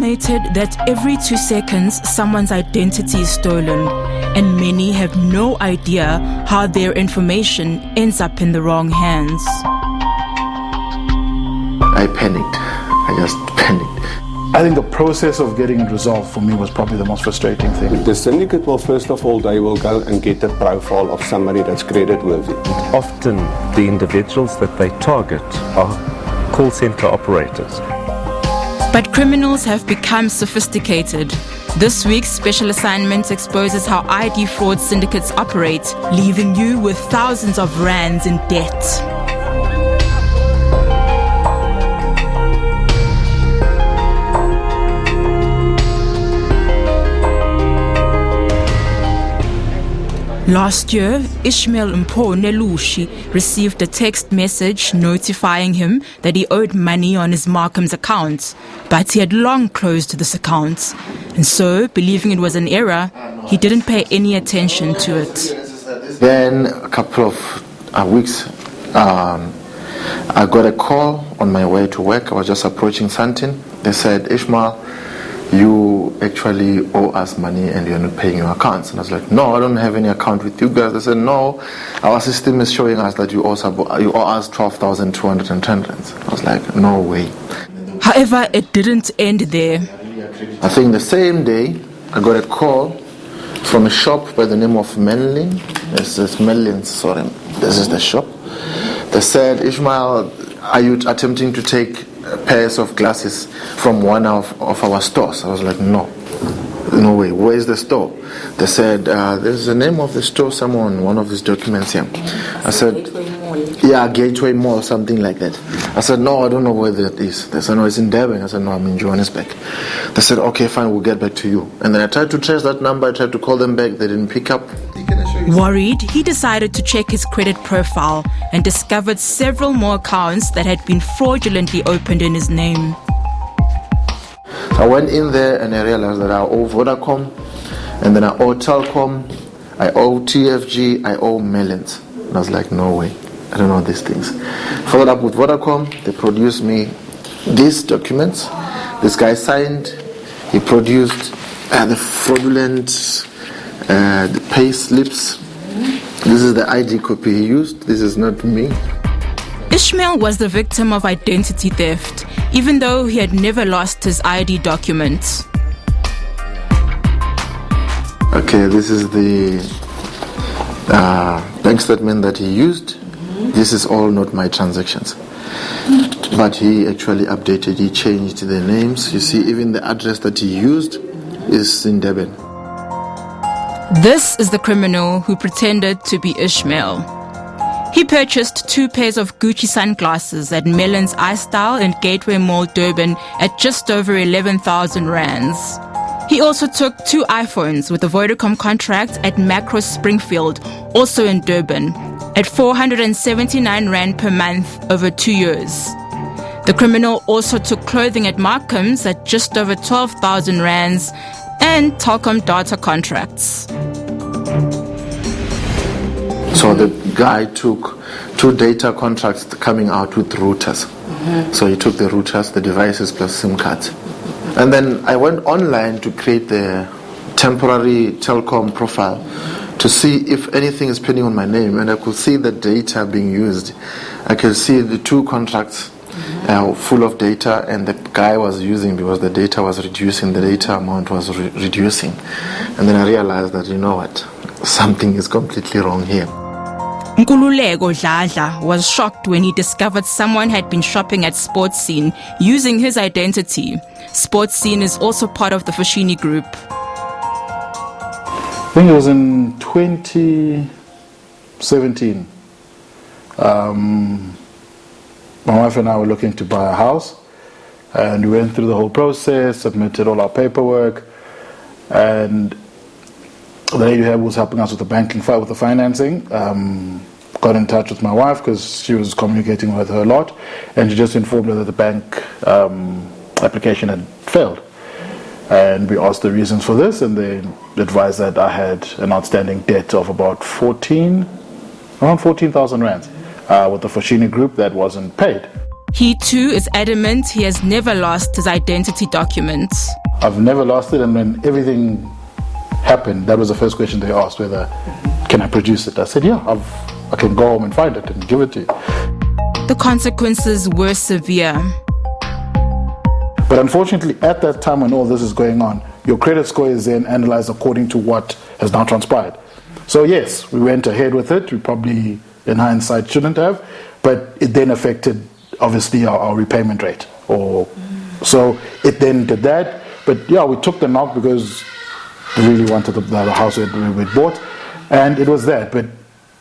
estimated that every 2 seconds someone's identity is stolen, and many have no idea how their information ends up in the wrong hands. I panicked. I just panicked. I think the process of getting it resolved for me was probably the most frustrating thing. The syndicate will, first of all, they will go and get a profile of somebody that's creditworthy. Often the individuals that they target are call center operators. But criminals have become sophisticated. This week's special assignment exposes how ID fraud syndicates operate, leaving you with thousands of rands in debt. Last year, Ishmael Mpo Nelushi received a text message notifying him that he owed money on his Markham's account, but he had long closed this account, and so, believing it was an error, he didn't pay any attention to it. Then, a couple of weeks, I got a call on my way to work. I was just approaching Santin. They said, Ishmael, you actually owe us money and you're not paying your accounts. And I was like, no, I don't have any account with you guys. They said, no, our system is showing us that you owe us 12,210 rands. I was like, no way. However, it didn't end there. I think the same day, I got a call from a shop by the name of Menlin. This is the shop. They said, Ishmael, are you attempting to take pairs of glasses from one of our stores? I was like, no way. Where is the store? They said, there's the name of the store somewhere on one of these documents here. I said, Gateway Mall, something like that. I said, no, I don't know where that is. They said, no, it's in Durban. I said, no, I'm in Johannesburg. They said, okay, fine, we'll get back to you. And then I tried to trace that number. I tried to call them back. They didn't pick up. Worried, he decided to check his credit profile and discovered several more accounts that had been fraudulently opened in his name. I went in there and I realized that I owe Vodacom, and then I owe Telkom, I owe TFG, I owe Melons. And I was like, no way, I don't know these things. Followed up with Vodacom. They produced me these documents. This guy signed. He produced the fraudulent the pay slips. This is the ID copy he used. This is not me. Ishmael was the victim of identity theft, even though he had never lost his ID documents. Okay, this is the bank statement that he used. This is all not my transactions. But he actually updated, he changed the names. You see, even the address that he used is in Durban. This is the criminal who pretended to be Ishmael. He purchased 2 pairs of Gucci sunglasses at Melon's iStyle in Gateway Mall, Durban at just over 11,000 rands. He also took 2 iPhones with a Vodacom contract at Macro Springfield, also in Durban, at 479 rand per month over 2 years. The criminal also took clothing at Markham's at just over 12,000 rands and Telkom data contracts. So the guy took 2 data contracts coming out with routers. So he took the routers, the devices plus SIM cards. And then I went online to create the temporary Telkom profile to see if anything is pending on my name, and I could see the data being used. I could see the 2 contracts full of data, and the guy was using, because the data was reducing, the data amount was reducing. And then I realized that, you know what, something is completely wrong here. Nkululeko Dladla was shocked when he discovered someone had been shopping at Sports Scene using his identity. Sports Scene is also part of the Foschini Group. I think it was in 2017. My wife and I were looking to buy a house, and we went through the whole process, submitted all our paperwork, and the lady who was helping us with the banking file, with the financing, got in touch with my wife because she was communicating with her a lot, and she just informed her that the bank application had failed. And we asked the reasons for this, and they advised that I had an outstanding debt of about around 14,000 rands with the Foschini Group that wasn't paid. He too is adamant he has never lost his identity documents. I've never lost it, and when everything happened, that was the first question they asked, whether, can I produce it? I said, yeah, I can go home and find it and give it to you. The consequences were severe. But unfortunately, at that time when all this is going on, your credit score is then analyzed according to what has now transpired. So yes, we went ahead with it. We probably, in hindsight, shouldn't have, but it then affected, obviously, our repayment rate. So it then did that. But yeah, we took the knock because we really wanted the house we bought, and it was that. But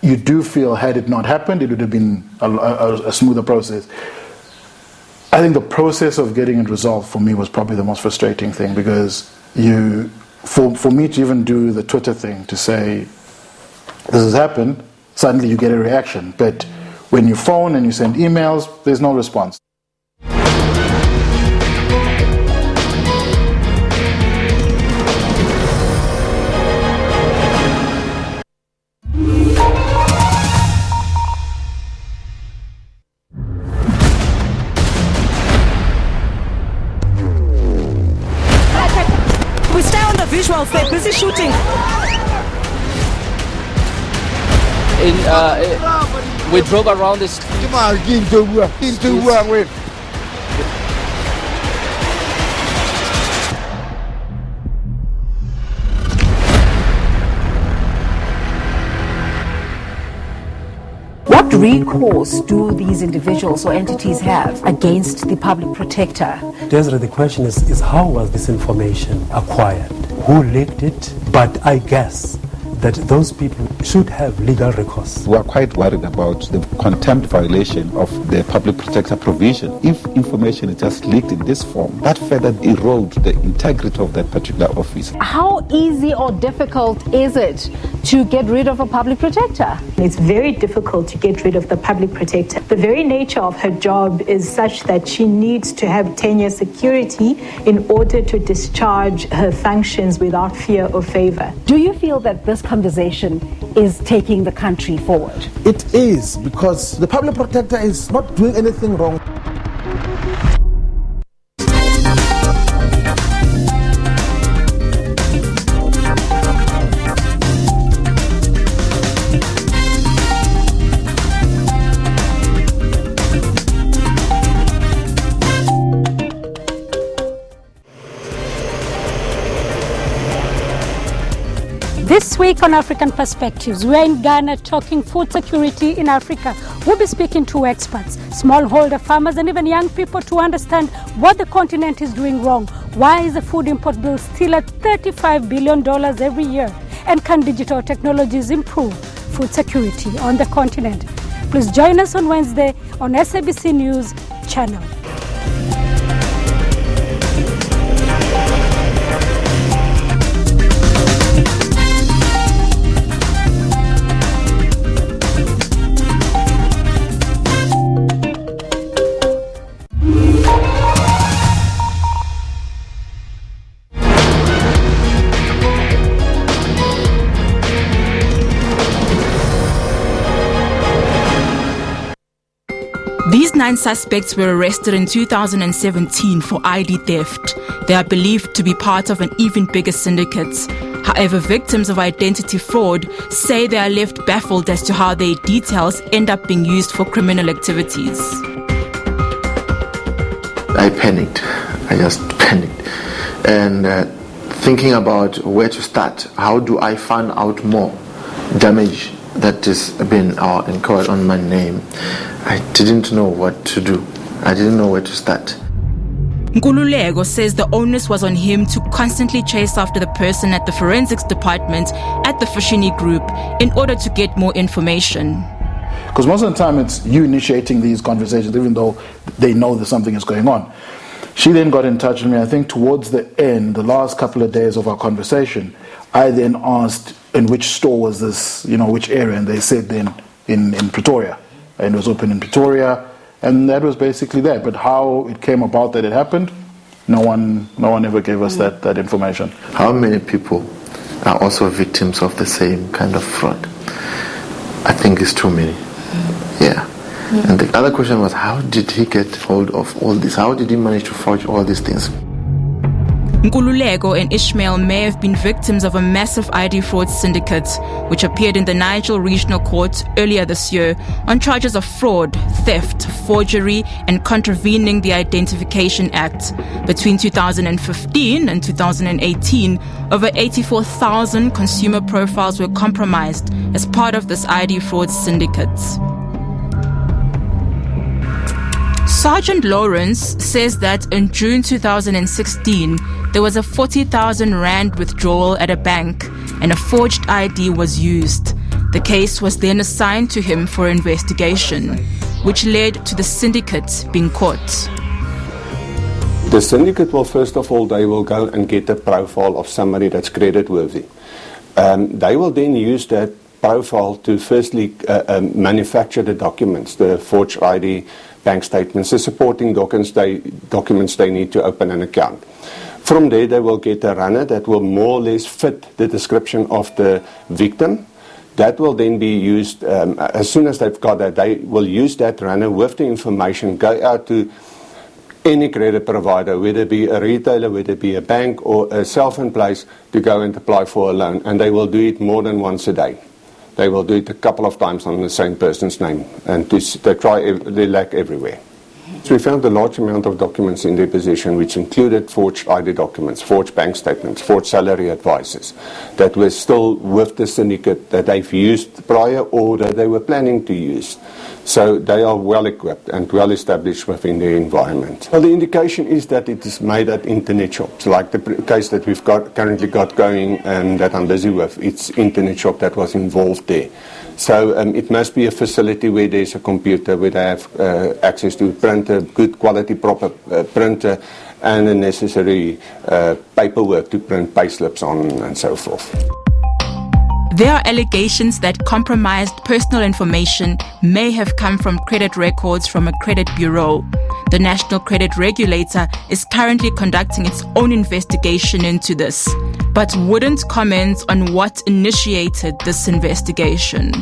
you do feel, had it not happened, it would have been a smoother process. I think the process of getting it resolved for me was probably the most frustrating thing, because for me to even do the Twitter thing to say this has happened, suddenly you get a reaction. But when you phone and you send emails, there's no response. We stay on the visuals, they're busy shooting. We drove around this. What recourse do these individuals or entities have against the public protector? Desiree, the question is how was this information acquired? Who leaked it? But I guess that those people should have legal recourse. We are quite worried about the contempt violation of the public protector provision. If information is just leaked in this form, that further erodes the integrity of that particular office. How easy or difficult is it to get rid of a public protector? It's very difficult to get rid of the public protector. The very nature of her job is such that she needs to have tenure security in order to discharge her functions without fear or favor. Do you feel that this conversation is taking the country forward? It is, because the public protector is not doing anything wrong. This week on African Perspectives, we're in Ghana talking food security in Africa. We'll be speaking to experts, smallholder farmers, and even young people to understand what the continent is doing wrong. Why is the food import bill still at $35 billion every year? And can digital technologies improve food security on the continent? Please join us on Wednesday on SABC News channel. These 9 suspects were arrested in 2017 for ID theft. They are believed to be part of an even bigger syndicate. However, victims of identity fraud say they are left baffled as to how their details end up being used for criminal activities. I panicked. I just panicked. And thinking about where to start. How do I find out more damage that has been incurred on my name? I didn't know what to do. I didn't know where to start. Nkululeko says the onus was on him to constantly chase after the person at the forensics department at the Fashini Group in order to get more information. Because most of the time it's you initiating these conversations, even though they know that something is going on. She then got in touch with me, I think towards the end, the last couple of days of our conversation. I then asked in which store was this, which area, and they said then in Pretoria. And it was open in Pretoria, and that was basically that. But how it came about that it happened, no one ever gave us that information. How many people are also victims of the same kind of fraud? I think it's too many. Yeah. And the other question was, how did he get hold of all this? How did he manage to forge all these things? Nkululeko and Ishmael may have been victims of a massive ID fraud syndicate, which appeared in the Nigel Regional Court earlier this year on charges of fraud, theft, forgery, and contravening the Identification Act. Between 2015 and 2018, over 84,000 consumer profiles were compromised as part of this ID fraud syndicate. Sergeant Lawrence says that in June 2016, there was a 40,000 rand withdrawal at a bank and a forged ID was used. The case was then assigned to him for investigation, which led to the syndicate being caught. The syndicate will, first of all, they will go and get a profile of somebody that's creditworthy. They will then use that profile to firstly manufacture the documents, the forged ID, bank statements, the supporting documents they need to open an account. From there, they will get a runner that will more or less fit the description of the victim. That will then be used, as soon as they've got that, they will use that runner with the information, go out to any credit provider, whether it be a retailer, whether it be a bank or a self-employed, to go and apply for a loan. And they will do it more than once a day. They will do it a couple of times on the same person's name, and they lack everywhere. So we found a large amount of documents in their possession, which included forged ID documents, forged bank statements, forged salary advices, that were still with the syndicate that they've used prior or that they were planning to use. So they are well equipped and well established within their environment. Well, the indication is that it is made at internet shops, like the case that we've currently got going and that I'm busy with. It's internet shop that was involved there. So it must be a facility where there's a computer, where they have access to a printer, good quality, proper printer, and the necessary paperwork to print payslips on and so forth. There are allegations that compromised personal information may have come from credit records from a credit bureau. The National Credit Regulator is currently conducting its own investigation into this, but wouldn't comment on what initiated this investigation.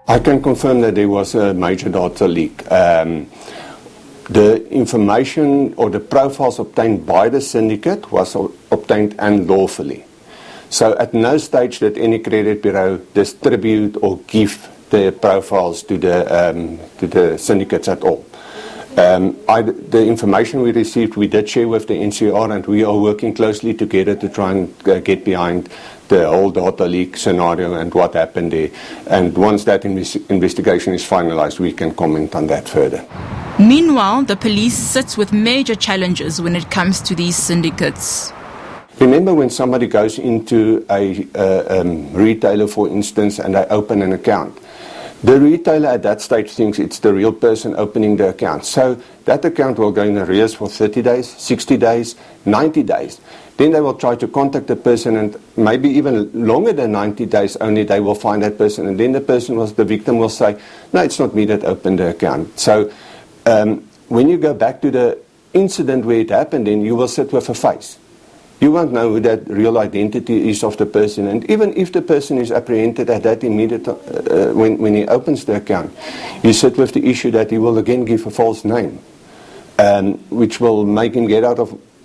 I can confirm that there was a major data leak. The information or the profiles obtained by the syndicate was obtained unlawfully. So at no stage did any credit bureau distribute or give their profiles to the syndicates at all. The information we received, we did share with the NCR, and we are working closely together to try and get behind the whole data leak scenario and what happened there. And once that investigation is finalized, we can comment on that further. Meanwhile, the police sits with major challenges when it comes to these syndicates. Remember when somebody goes into a retailer, for instance, and they open an account. The retailer at that stage thinks it's the real person opening the account. So that account will go in arrears for 30 days, 60 days, 90 days. Then they will try to contact the person, and maybe even longer than 90 days only they will find that person. And then the victim will say, no, it's not me that opened the account. So when you go back to the incident where it happened, then you will sit with a face. You won't know who that real identity is of the person. And even if the person is apprehended at that immediate, when he opens the account, you sit with the issue that he will again give a false name, which will make him get out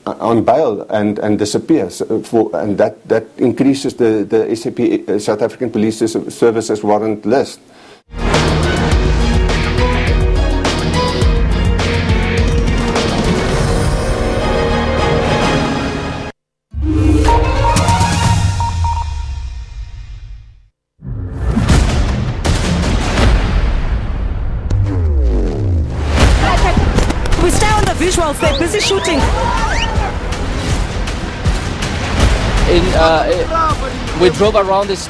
on bail and disappear. And that increases the SAP, South African Police Services warrant list. They're busy shooting. We drove around this.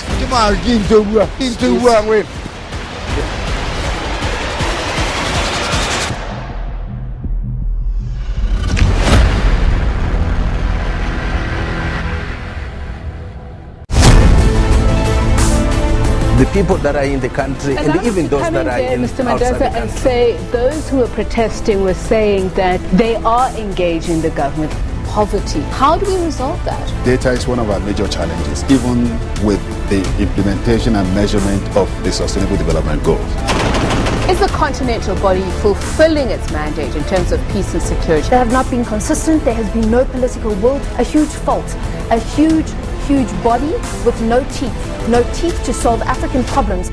The people that are in the country, and even those that are in Mr. outside the Mendoza, country. and say those who are protesting were saying that they are engaging the government. poverty. How do we resolve that? Data is one of our major challenges, even with the implementation and measurement of the Sustainable Development Goals. Is the continental body fulfilling its mandate in terms of peace and security? They have not been consistent. There has been no political will. A huge fault. A huge body with no teeth to solve African problems.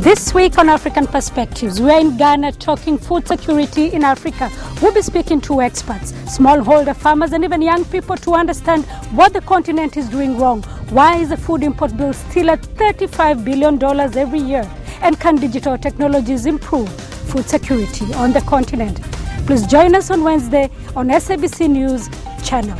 This week on African Perspectives, we're in Ghana talking food security in Africa. We'll be speaking to experts, smallholder farmers and even young people to understand what the continent is doing wrong. Why is the food import bill still at $35 billion every year? And can digital technologies improve food security on the continent? Please join us on Wednesday on SABC News channel.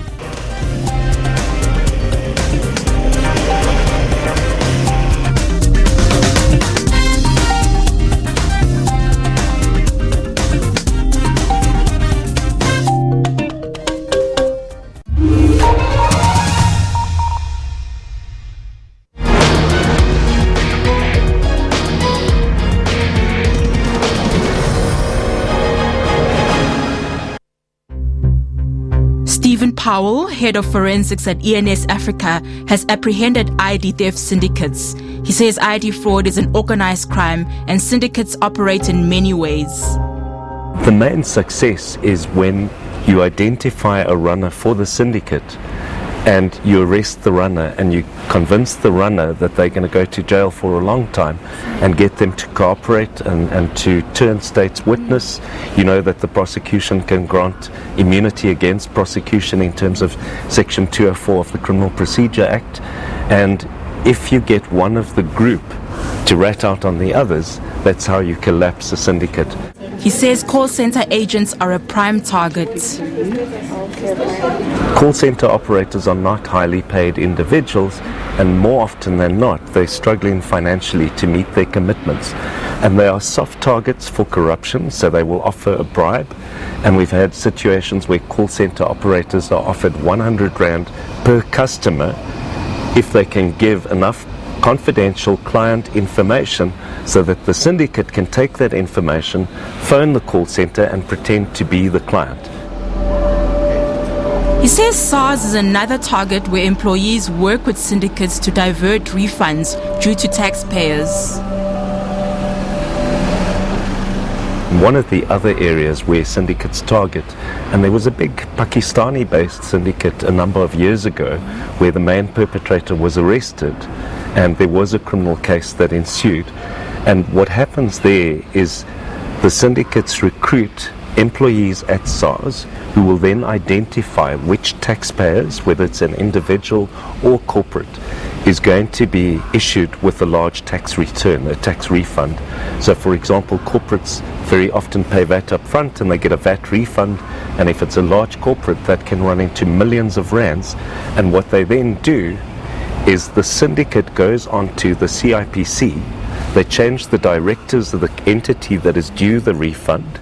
Stephen Powell, head of forensics at ENS Africa, has apprehended ID theft syndicates. He says ID fraud is an organized crime and syndicates operate in many ways. The main success is when you identify a runner for the syndicate and you arrest the runner and you convince the runner that they're going to go to jail for a long time and get them to cooperate and to turn state's witness. You know that the prosecution can grant immunity against prosecution in terms of Section 204 of the Criminal Procedure Act. And if you get one of the group to rat out on the others, that's how you collapse a syndicate. He says call center agents are a prime target. Call center operators are not highly paid individuals, and more often than not, they're struggling financially to meet their commitments. And they are soft targets for corruption, so they will offer a bribe. And we've had situations where call center operators are offered 100 Rand per customer if they can give enough confidential client information so that the syndicate can take that information, phone the call center and pretend to be the client. He says SARS is another target where employees work with syndicates to divert refunds due to taxpayers. One of the other areas where syndicates target, and there was a big Pakistani-based syndicate a number of years ago where the main perpetrator was arrested and there was a criminal case that ensued. And what happens there is the syndicates recruit employees at SARS who will then identify which taxpayers, whether it's an individual or corporate, is going to be issued with a large tax return, a tax refund. So for example, corporates very often pay VAT up front and they get a VAT refund, and if it's a large corporate, that can run into millions of rands. And what they then do is the syndicate goes on to the CIPC, they change the directors of the entity that is due the refund.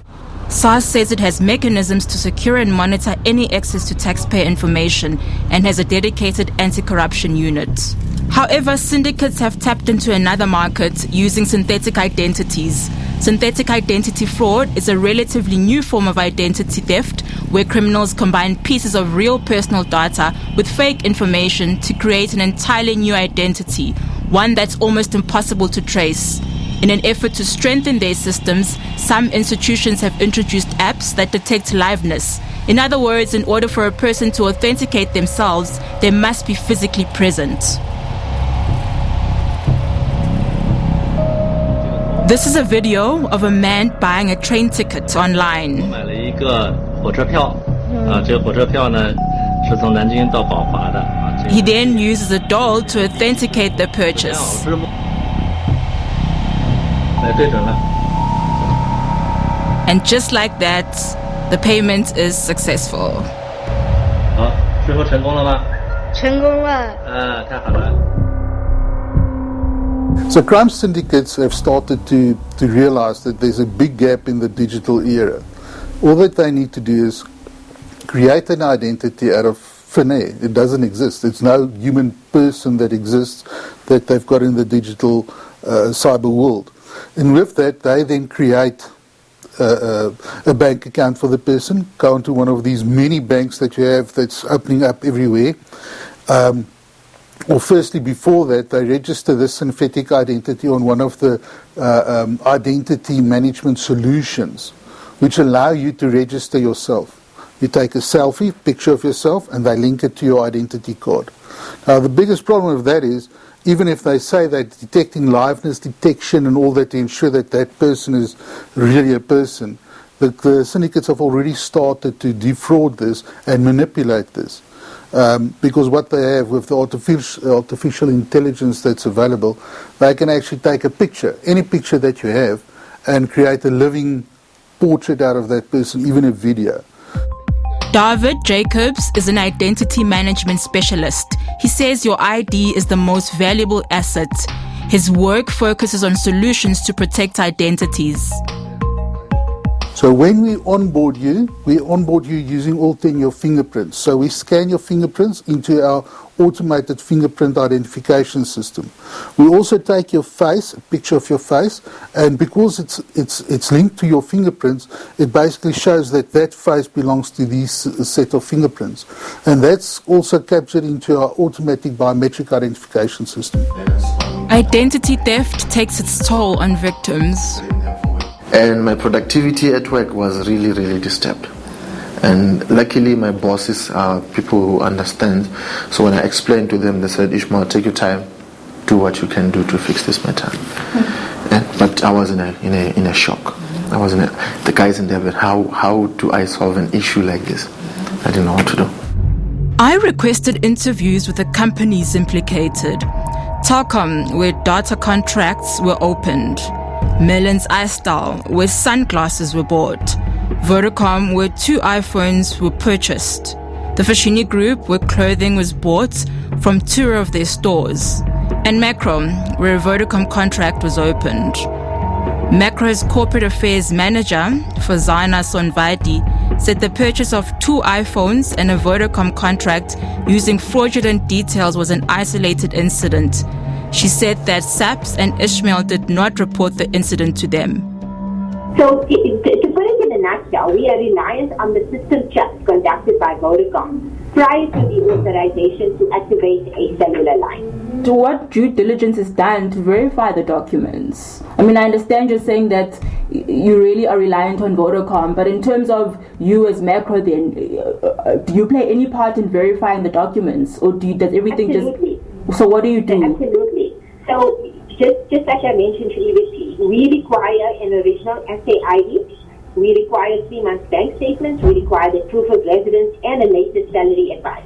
SARS says it has mechanisms to secure and monitor any access to taxpayer information and has a dedicated anti-corruption unit. However, syndicates have tapped into another market using synthetic identities. Synthetic identity fraud is a relatively new form of identity theft where criminals combine pieces of real personal data with fake information to create an entirely new identity, one that's almost impossible to trace. In an effort to strengthen their systems, some institutions have introduced apps that detect liveness. In other words, in order for a person to authenticate themselves, they must be physically present. This is a video of a man buying a train ticket online. He then uses a doll to authenticate the purchase. And just like that, the payment is successful. So crime syndicates have started to realize that there's a big gap in the digital era. All that they need to do is create an identity out of thin air. It doesn't exist. There's no human person that exists that they've got in the digital cyber world. And with that, they then create a bank account for the person, go into one of these many banks that you have that's opening up everywhere. Or firstly, before that, they register this synthetic identity on one of the identity management solutions, which allow you to register yourself. You take a selfie, picture of yourself, and they link it to your identity card. Now, the biggest problem with that is, even if they say they're detecting liveness detection and all that to ensure that that person is really a person, the syndicates have already started to defraud this and manipulate this. Because what they have with the artificial intelligence that's available, they can actually take a picture, any picture that you have, and create a living portrait out of that person, even a video. David Jacobs is an identity management specialist. He says your ID is the most valuable asset. His work focuses on solutions to protect identities. So when we onboard you using all 10 your fingerprints. So we scan your fingerprints into our automated fingerprint identification system. We also take your face, a picture of your face, and because it's linked to your fingerprints, it basically shows that that face belongs to this set of fingerprints. And that's also captured into our automatic biometric identification system. Identity theft takes its toll on victims. And my productivity at work was really, really disturbed. And luckily my bosses are people who understand. So when I explained to them, they said, Ishmael, take your time, do what you can do to fix this matter. But I was in a shock. I was the guys in there, but how do I solve an issue like this? I didn't know what to do. I requested interviews with the companies implicated. Telkom, where data contracts were opened. Melon's iStyle, where sunglasses were bought. Vodacom, where 2 iPhones were purchased. The Fashini Group, where clothing was bought from 2 of their stores. And Macro, where a Vodacom contract was opened. Macro's corporate affairs manager, Fazana Sonvadi, said the purchase of 2 iPhones and a Vodacom contract using fraudulent details was an isolated incident. She said that SAPS and Ishmael did not report the incident to them. So, to put it in a nutshell, we are reliant on the system checks conducted by Vodacom prior to the authorization to activate a cellular line. So what due diligence is done to verify the documents? I mean, I understand you're saying that you really are reliant on Vodacom, but in terms of you as Macro then, do you play any part in verifying the documents? Or does everything Absolutely. So what do you do? Absolutely. So just like I mentioned previously, we require an original SAID, we require 3 months bank statements, we require the proof of residence and a latest salary advice.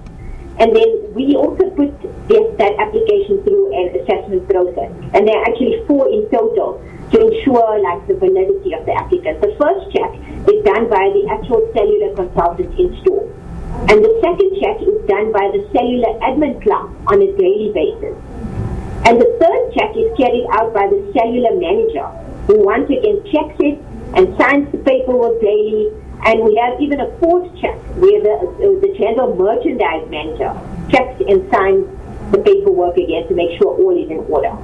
And then we also put that application through an assessment process. And there are actually 4 in total to ensure the validity of the applicant. The first check is done by the actual cellular consultant in store. And the second check is done by the cellular admin clerk on a daily basis. And the third check is carried out by the cellular manager, who once again checks it and signs the paperwork daily. And we have even a 4th check where the general merchandise manager checks and signs the paperwork again to make sure all is in order.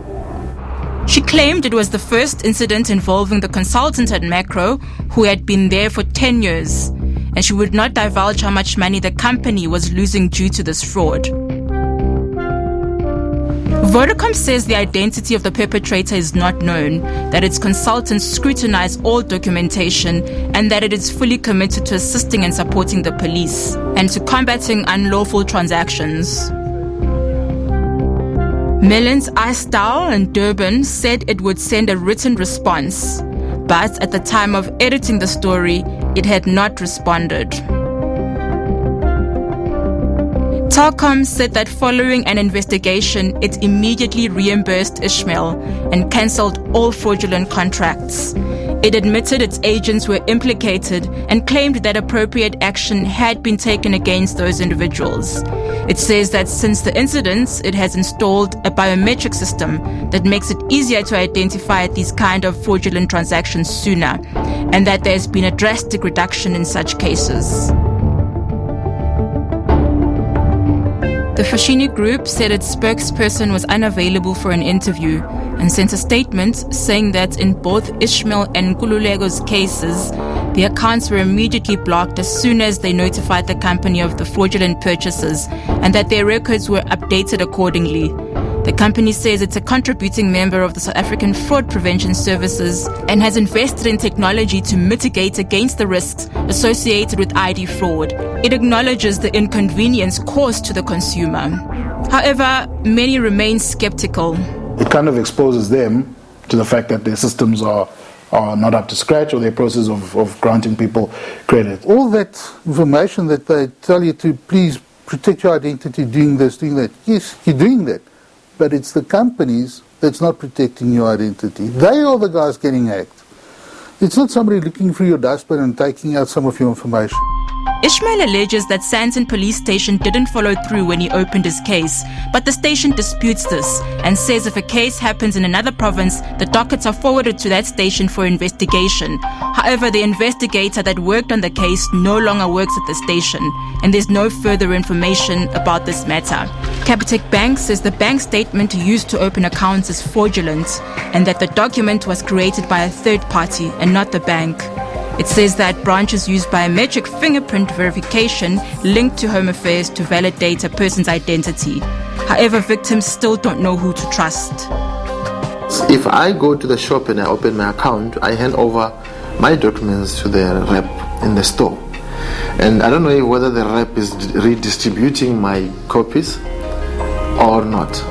She claimed it was the first incident involving the consultant at Macro, who had been there for 10 years. And she would not divulge how much money the company was losing due to this fraud. Vodacom says the identity of the perpetrator is not known, that its consultants scrutinize all documentation, and that it is fully committed to assisting and supporting the police and to combating unlawful transactions. Melon's iStyle in Durban said it would send a written response, but at the time of editing the story, it had not responded. Telkom said that following an investigation, it immediately reimbursed Ishmael and cancelled all fraudulent contracts. It admitted its agents were implicated and claimed that appropriate action had been taken against those individuals. It says that since the incidents, it has installed a biometric system that makes it easier to identify these kind of fraudulent transactions sooner, and that there's been a drastic reduction in such cases. The Foschini Group said its spokesperson was unavailable for an interview and sent a statement saying that in both Ishmael and Nkululego's cases, the accounts were immediately blocked as soon as they notified the company of the fraudulent purchases and that their records were updated accordingly. The company says it's a contributing member of the South African Fraud Prevention Services and has invested in technology to mitigate against the risks associated with ID fraud. It acknowledges the inconvenience caused to the consumer. However, many remain skeptical. It kind of exposes them to the fact that their systems are not up to scratch, or their process of granting people credit. All that information that they tell you to please protect your identity, doing this, doing that. Yes, you're doing that. But it's the companies that's not protecting your identity. They are the guys getting hacked. It's not somebody looking through your dustbin and taking out some of your information. Ishmael alleges that Sandton Police Station didn't follow through when he opened his case, but the station disputes this and says if a case happens in another province, the dockets are forwarded to that station for investigation. However, the investigator that worked on the case no longer works at the station, and there's no further information about this matter. Capitec Bank says the bank statement used to open accounts is fraudulent and that the document was created by a third party and not the bank. It says that branches use biometric fingerprint verification linked to Home Affairs to validate a person's identity. However, victims still don't know who to trust. If I go to the shop and I open my account, I hand over my documents to the rep in the store. And I don't know whether the rep is redistributing my copies or not.